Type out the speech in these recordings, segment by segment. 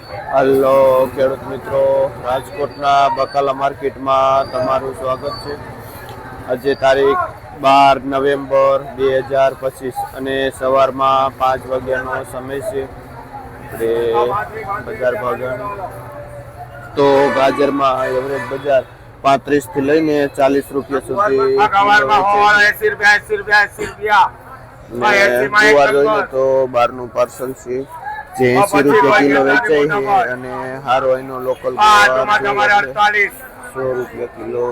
Hello ખેડૂત મિત્રો, રાજકોટના બકાલા માર્કેટમાં તમારું સ્વાગત છે. આજે તારીખ 12 નવેમ્બર 2025 અને સવારમાં 5 વાગ્યાનો સમય છે. આપણે બજાર ભાવ તો ગાજરમાં એવરેજ બજાર 35 થી લઈને 40 રૂપિયા સુધી જોઈએ તો બહારનું પાર્સલ છે જે 80 રૂપિયા કિલો વેચાય છે અને હારો એનો લોકલ 100 રૂપિયા કિલો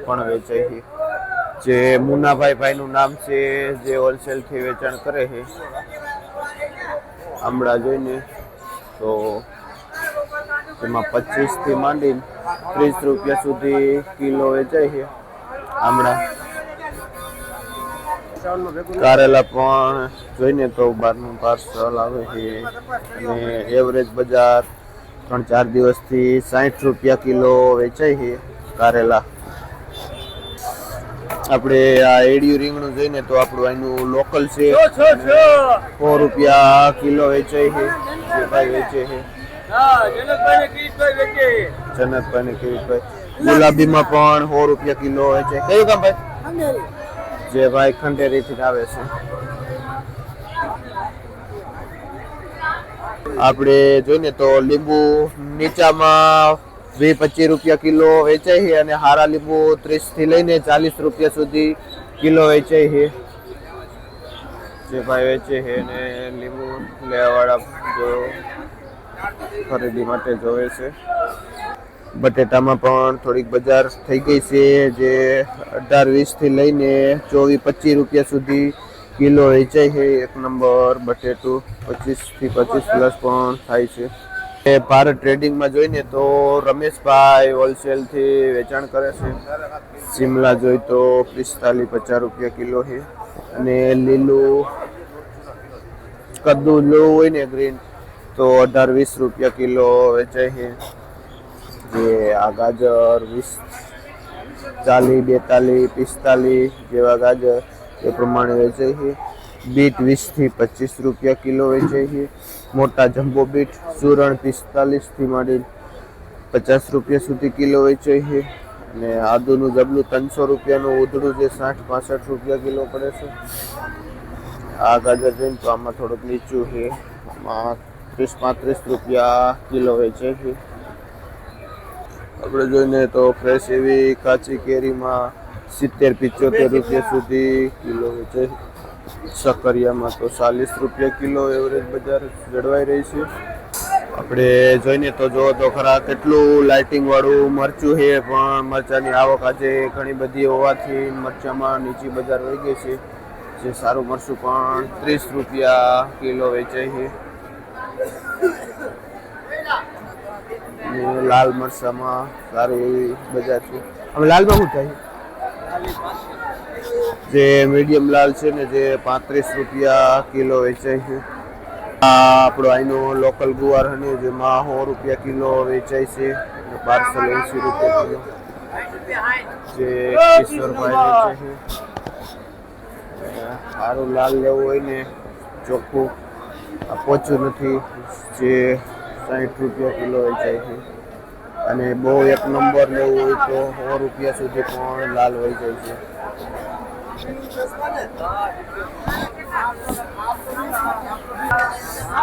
પણ વેચાય છે. જે મુનાભાઈ નું નામ છે, જે હોલસેલ થી વેચાણ કરે છે. આમળા જોઈને તો એમાં 25 થી માંડીને 30 રૂપિયા સુધી કિલો વેચાય છે આમળા. કારેલા પણ જોઈને તો બહારનું પાર્સલ આવે છે અને એવરેજ બજાર 3-4 દિવસથી 60 રૂપિયા કિલો વેચાય છે કારેલા. આપણે આ એડિયું રીંગણું જોઈને તો આપણું અહીંનું લોકલ છે, 100 રૂપિયા કિલો વેચાય છે. જે ભાઈ વેચે છે જનકભાઈ ને કિરીટભાઈ. ગુલાબીમાં પણ 100 રૂપિયા કિલો વેચાય. કયું કામ ભાઈ? જે ભાઈ ખંડેરી થી આવે છે. આપણે જોઈને તો લીંબુ નીચામાં 20-25 રૂપિયા કિલો વેચાય છે અને હારા લીંબુ 30 થી લઈને 40 રૂપિયા સુધી કિલો વેચાય છે. જે ભાઈ વેચે છે અને લીંબુ લેવાવાળા જો ખરીદી માટે જોવે છે. બટેટામાં પણ થોડીક બજાર થઈ ગઈ છે, જે 18-20 થી લઈને 24-25 રૂપિયા સુધી કિલો વેચાય છે. એક નંબર બટેટું 25 થી 25 પ્લસ પણ થાય છે. ભારત ટ્રેડિંગમાં જોઈને તો રમેશભાઈ હોલસેલ થી વેચાણ કરે છે. શિમલા જોઈ તો 45-50 રૂપિયા કિલો છે અને લીલું કદ્દુ લેવું હોય ને ગ્રીન તો 18-20 રૂપિયા કિલો વેચાય છે. જે આ ગાજર 40-42-45 જેવા ગાજર એ પ્રમાણે વેચાય છે. બીટ 20 થી 25 રૂપિયા કિલો વેચાય છે. મોટા જમ્બો બીટ સુરણ 45 થી માંડી 50 રૂપિયા સુધી કિલો વેચાય છે અને આદુનું જબલું 300 રૂપિયાનું ઉધડું જે 60-65 રૂપિયા કિલો પડે છે. આ ગાજર જોઈને તો આમાં થોડુંક નીચું છે, આમાં 30-35 રૂપિયા કિલો વેચાય છે. આપણે જોઈને તો ફ્રેશ એવી કાચી કેરીમાં 70-75 રૂપિયા સુધી કિલો વેચાય. સકરિયામાં તો 40 રૂપિયા કિલો એવરેજ બજાર જળવાઈ રહી છે. આપણે જોઈને તો જો તો ખરા કેટલું લાઇટિંગ વાળું મરચું છે, પણ મરચાની આવક આજે ઘણી બધી હોવાથી મરચામાં નીચી બજાર વહી ગઈ છે. જે સારું મરચું પણ 30 રૂપિયા કિલો વેચાય છે. લાલ મરચામાં સારી એવી બજાર છે. હવે લાલમાં શું થાય? જે મીડિયમ લાલ છે ને જે 35 રૂપિયા કિલો વેચાય છે. આ આપણો અહીંનો લોકલ ગુવાર અને જેમાં 100 રૂપિયા કિલો વેચાય છે અને પાર્સલ 80 રૂપિયા કિલો. જે કિશોરભાઈ વેચે છે. સારું લાલ લેવું હોય ને ચોખ્ખું, આ પોચું નથી, જે 60 રૂપિયા કિલો વેચાય છે અને બહુ એક નંબર લેવું હોય તો 100 રૂપિયા સુધી પણ લાલ વહી જાય છે.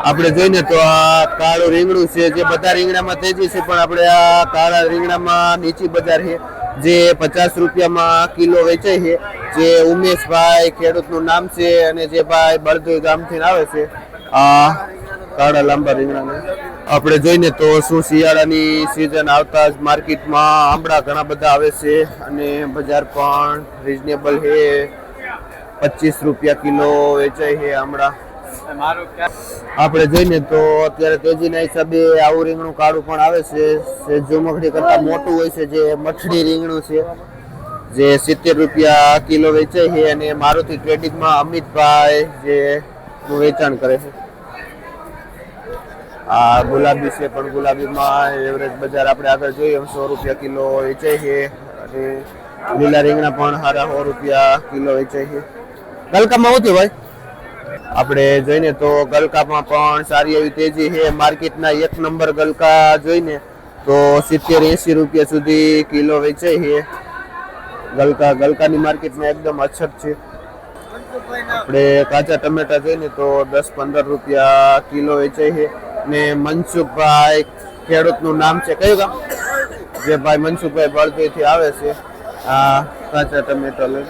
આપણે જોઈને તો આ કાળું રીંગણું છે, જે બધા રીંગણામાં તેજી છે, પણ આપણે આ કાળા રીંગણામાં નીચી બજાર છે, જે 50 રૂપિયામાં કિલો વેચાય છે. જે ઉમેશભાઈ ખેડૂતનું નામ છે અને જે ભાઈ બળદોઈ ગામથી આવે છે આ કાળા લાંબા રીંગણાને. આપણે જોઈને તો શું શિયાળાની સિઝન આવતા જ માર્કેટમાં આંબળા ઘણા બધા આવે છે અને બજાર પણ રીઝનેબલ છે. 25 રૂપિયા કિલો વેચાય છે આંબળા. આપણે જોઈને તો અત્યારે તેજીના હિસાબે આવું રીંગણું કાળું પણ આવે છે, જે ઝુમખડી કરતા મોટું હોય છે, જે મઠડી રીંગણું છે, જે 70 રૂપિયા કિલો વેચાય છે અને મારુતિ ટ્રેડિંગમાં અમિતભાઈ જે વેચાણ કરે છે. આ ગુલાબી છે, પણ ગુલાબીમાં એવરેજ બજાર આપણે આગળ જોઈએ 100 રૂપિયા કિલો વેચાય છે અને લીલા રીંગણા પણ સારા 100 રૂપિયા કિલો વેચાય છે. ગલકામાં શું થયું ભાઈ? આપણે જોઈને તો ગલકામાં પણ સારી એવી તેજી છે. માર્કેટના 1 નંબર ગલકા જોઈને તો 70-80 રૂપિયા સુધી કિલો વેચાય છે. ગલકાની માર્કેટમાં એકદમ અછત છે. આપણે કાચા ટમેટા જોઈને તો 10-15 રૂપિયા કિલો વેચાય છે. ને મનસુખભાઈ ખેડૂતનું નામ છે, કયું ગામ? જે ભાઈ મનસુખભાઈ બળદેવથી આવે છે આ કાચા ટમેટા લઈ.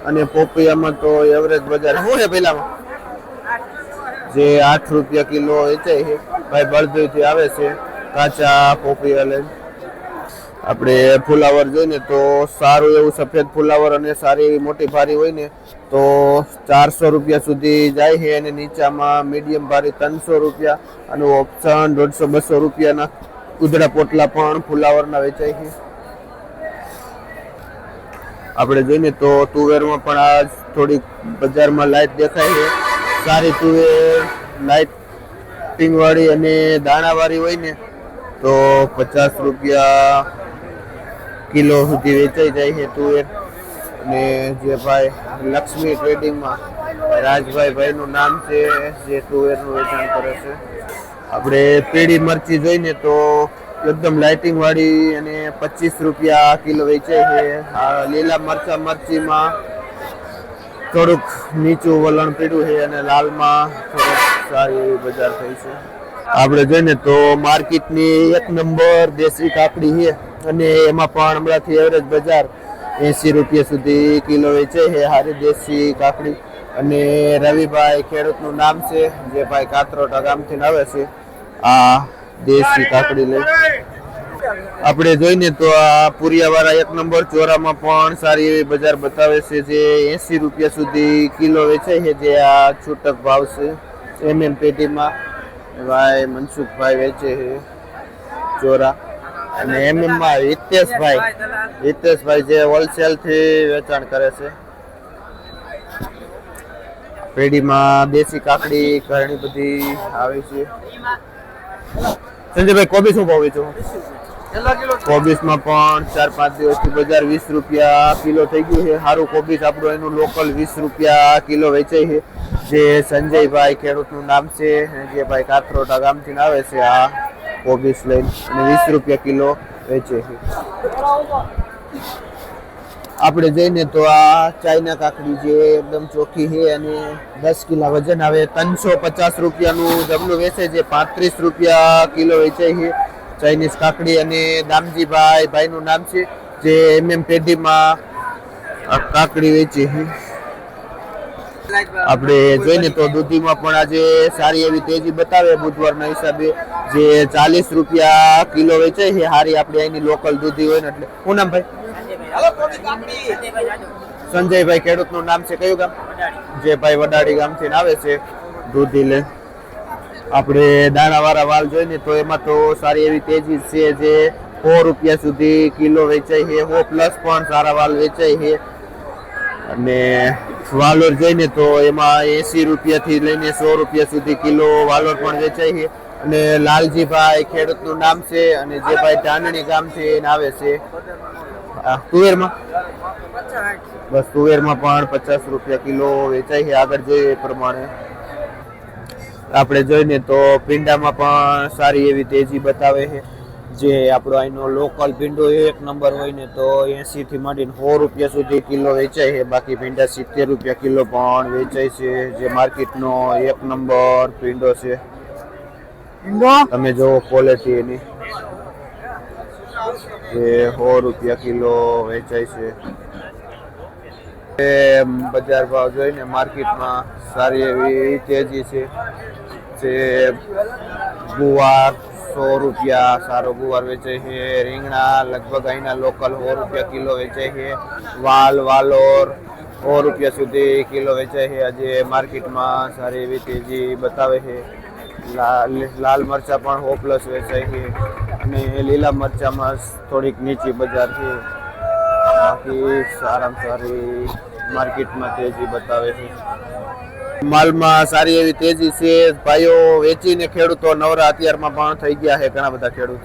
અને પોપિયામાં તો એવરેજ બજાર શું છે પેલામાં જે 8 રૂપિયા કિલો વેચાય છે. ભાઈ બળદેવથી આવે છે કાચા પોપિયા લઈ. આપણે ફુલાવર જોઈને તો સારું એવું સફેદ ફુલાવર અને સારી એવી મોટી ભારી હોય ને તો 400 રૂપિયા સુધી જાય છે. અને નીચામાં મીડિયમ ભારી 300 રૂપિયા અને ઓપ્શન 150-200 રૂપિયાના ઉધડા પોટલા પણ ફુલાવરના વેચાય છે. આપણે જોઈએ તો તુવેરમાં પણ આ થોડીક બજારમાં લાઈટ દેખાય છે. સારી તુવેર લાઇટિંગ વાળી અને દાણા વાળી હોય ને તો 50 રૂપિયા કિલો સુધી વેચાઈ જાય છે તુવેર. અને જે ભાઈ લક્ષ્મી ટ્રેડિંગમાં રાજભાઈ ભાઈનું નામ છે જે તુવેરનું વેચાણ કરે છે. આપણે પીળી મરચી જોઈને તો એકદમ લાઇટિંગ વાળી અને 25 રૂપિયા કિલો વેચાય છે. આ લીલા મરચીમાં થોડુંક નીચું વલણ પીડ્યું છે અને લાલમાં થોડુંક સારી એવી બજાર થઈ છે. આપણે જોઈએ તો માર્કેટની 1 નંબર દેશી કાકડી છે અને એમાં પણ હમણાંથી એવરેજ બજાર 80 રૂપિયા સુધી કિલો વેચાય છે. હારી દેશી કાકડી. અને રવિભાઈ ખેડૂતનું નામ છે જે ભાઈ કાતરોટા ગામથી આવે છે આ દેશી કાકડી લઈ. આપણે જોઈને તો આ પુરિયાવાળા 1 નંબર ચોરામાં પણ સારી એવી બજાર બતાવે છે જે 80 રૂપિયા સુધી કિલો વેચાય છે. જે આ છૂટક ભાવ છે પેટીમાં ભાઈ મનસુખભાઈ વેચે છે ચોરા. અને માં હિતેશભાઈ જે હોલસેલ થી વેચાણ કરે છે. પેઢીમાં દેશી કાકડી ઘણી બધી આવી છે. સંજયભાઈ કોબી શું ભાવ વેચો? કોબીસમાં પણ 4-5 દિવસથી બજાર 20 રૂપિયા કિલો થઈ ગયું છે. સારું કોબીસ આપણું એનું લોકલ 20 રૂપિયા કિલો વેચાય છે. જે સંજયભાઈ ખેડૂતનું નામ છે જે ભાઈ કાતરોટા ગામથી આવે છે આ કોબીસ લઈને અને 20 રૂપિયા કિલો વેચે છે. આપણે જઈને તો આ ચાઇના કાકડી જે એકદમ ચોખ્ખી છે અને 10 કિલો વજન આવે 350 રૂપિયાનું જમણું વેચે છે. 35 રૂપિયા કિલો વેચાય છે ચાઇનીઝ કાકડી. અને દામજીભાઈ ભાઈનું નામ છે જે પેઢીમાં કાકડી વેચે છે. આપણે જોઈને તો દૂધીમાં પણ આજે સારી એવી તેજી બતાવે બુધવારના હિસાબે જે 40 રૂપિયા કિલો વેચાય છે. હારી આપણે અહીંની લોકલ દૂધી હોય ને એટલે. શું નામ ભાઈ? સંજયભાઈ ખેડૂતનું નામ છે, કયું ગામ? જે ભાઈ વડાડી ગામથી આવે છે દૂધી લે. આપણે દાણાવાળા વાલ જોઈને તો એમાં તો સારી એવી તેજી છે જે 100 રૂપિયા સુધી કિલો વેચાય છે. 100 પ્લસ પણ સારા વાલ વેચાય છે. અને વાલોર જોઈને તો એમાં 80 રૂપિયાથી લઈને 100 રૂપિયા સુધી કિલો વાલોર પણ વેચાય છે. અને લાલજીભાઈ ખેડૂતનું નામ છે અને જે ભાઈ ધાનણી ગામથી આવે છે. તુવેરમાં બસ તુવેરમાં પણ 50 રૂપિયા કિલો વેચાય છે. આગળ જોઈએ એ પ્રમાણે આપણે જોઈને તો ભીંડામાં પણ સારી એવી તેજી બતાવે છે. જે આપણો અહીંનો લોકલ ભીંડો 1 નંબર હોય ને તો 80 થી માંડીને 100 રૂપિયા સુધી કિલો વેચાય છે. બાકી ભીંડા 70 રૂપિયા કિલો પણ વેચાય છે. જે માર્કેટનો 1 નંબર ભીંડો છે. તમે જોવો ક્વોલિટી એની જે 100 રૂપિયા કિલો વેચાય છે. બજાર ભાવ જોઈને માર્કેટમાં સારી એવી તેજી છે. જે ગુવાર 100 રૂપિયા સારો ગુવાર વેચાય છે. રીંગણા લગભગ અહીંના લોકલ 100 રૂપિયા કિલો વેચાય છે. વાલોર 100 રૂપિયા સુધી કિલો વેચાય છે. આજે માર્કેટમાં સારી એવી તેજી બતાવે છે. લાલ મરચા પણ 100 પ્લસ વેચાય છે. અને લીલા મરચામાં થોડીક નીચી બજાર છે. બાકી સારામાં સારી માર્કેટમાં તેજી બતાવે છે. માલમાં સારી એવી તેજી છે. ભાઈઓ વેચીને ખેડૂતો નવરા અત્યારમાં પણ થઈ ગયા છે ઘણા બધા ખેડૂત.